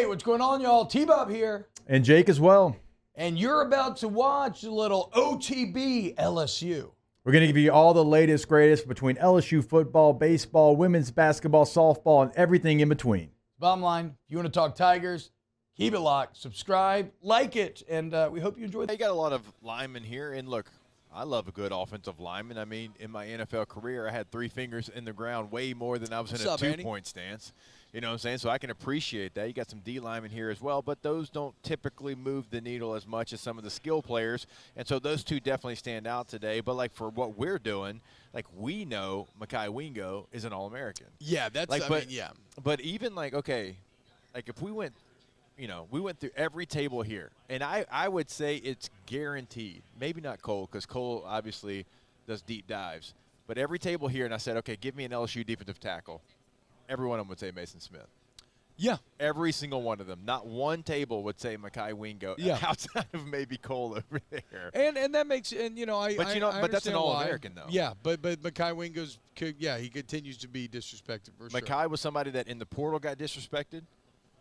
what's going on, y'all? T-Bob here. And Jake as well. And you're about to watch a little OTB LSU. We're going to give you all the latest, greatest between LSU football, baseball, women's basketball, softball, and everything in between. Bottom line, if you want to talk Tigers, keep it locked, subscribe, like it, and we hope you enjoy You got a lot of linemen here, and look, I love a good offensive lineman. I mean, in my NFL career, I had 3 fingers in the ground way more than I was in a 2-point stance. You know what I'm saying? So I can appreciate that. You got some D linemen here as well, but those don't typically move the needle as much as some of the skill players. And so those two definitely stand out today. But, like, for what we're doing, like, we know Mekhi Wingo is an All-American. Yeah, that's, like, yeah. But even, like, okay, like, if we went, you know, we went through every table here, and I would say it's guaranteed. Maybe not Cole, because Cole obviously does deep dives. But every table here, and I said, okay, give me an LSU defensive tackle. Every one of them would say Mason Smith. Yeah. Every single one of them. Not one table would say Mekhi Wingo outside of maybe Cole over there. And that makes, and you know, but that's an All-American though. Yeah, but Mekhi Wingo's, he continues to be disrespected for sure. Mekhi was somebody that in the portal got disrespected,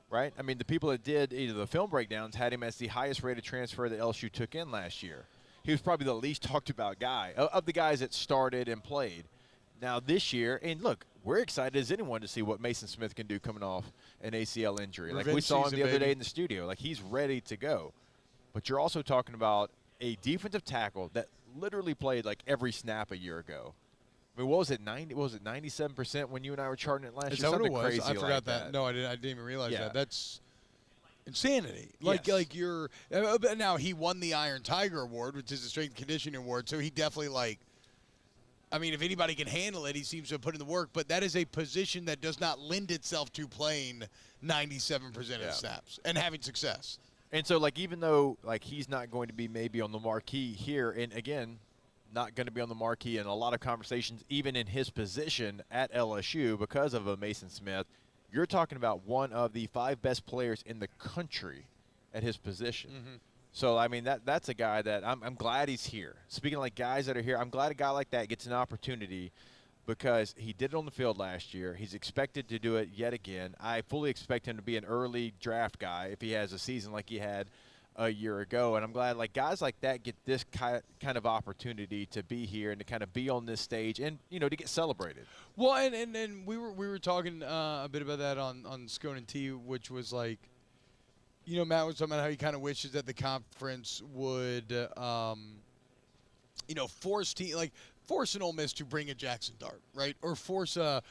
right? I mean, the people that did either the film breakdowns had him as the highest rated transfer that LSU took in last year. He was probably the least talked about guy of the guys that started and played. Now this year, and look, we're excited as anyone to see what Mason Smith can do coming off an ACL injury. Like we saw him the other day in the studio. Like he's ready to go. But you're also talking about a defensive tackle that literally played like every snap a year ago. I mean, what was it, 97% when you and I were charting it last year? Something crazy I forgot like that. No, I didn't even realize that. That's insanity. Yes. Like you're now he won the Iron Tiger Award, which is a strength and conditioning award, so he definitely I mean, if anybody can handle it, he seems to have put in the work. But that is a position that does not lend itself to playing 97% of snaps and having success. And so, like, even though, like, he's not going to be maybe on the marquee here, and, again, not going to be on the marquee in a lot of conversations, even in his position at LSU because of a Mason Smith, you're talking about one of the 5 best players in the country at his position. Mm-hmm. So, I mean, that's a guy that I'm glad he's here. Speaking of, like, guys that are here, I'm glad a guy like that gets an opportunity because he did it on the field last year. He's expected to do it yet again. I fully expect him to be an early draft guy if he has a season like he had a year ago. And I'm glad, like, guys like that get this kind of opportunity to be here and to kind of be on this stage and, you know, to get celebrated. Well, and we were talking a bit about that on Scone and T, which was like, you know, Matt was talking about how he kind of wishes that the conference would, you know, force an Ole Miss to bring a Jackson Dart, right, or force a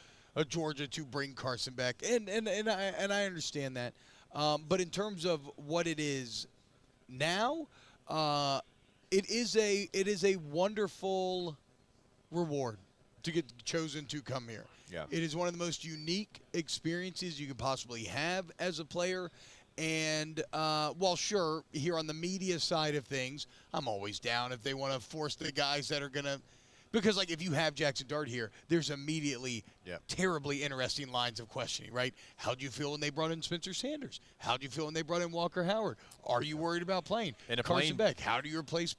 Georgia to bring Carson back, and I understand that, but in terms of what it is now, it is a wonderful reward to get chosen to come here. Yeah, it is one of the most unique experiences you could possibly have as a player. And, well, sure, here on the media side of things, I'm always down if they want to force the guys that are going to – because, like, if you have Jackson Dart here, there's immediately terribly interesting lines of questioning, right? How do you feel when they brought in Spencer Sanders? How do you feel when they brought in Walker Howard? Are you worried about playing? And Carson Beck, how do you replace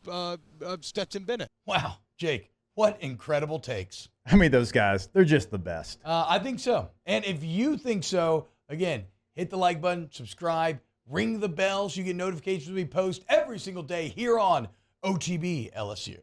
Stetson Bennett? Wow, Jake, what incredible takes. I mean, those guys, they're just the best. I think so. And if you think so, again, hit the like button, subscribe, ring the bell so you get notifications when we post every single day here on OTB LSU.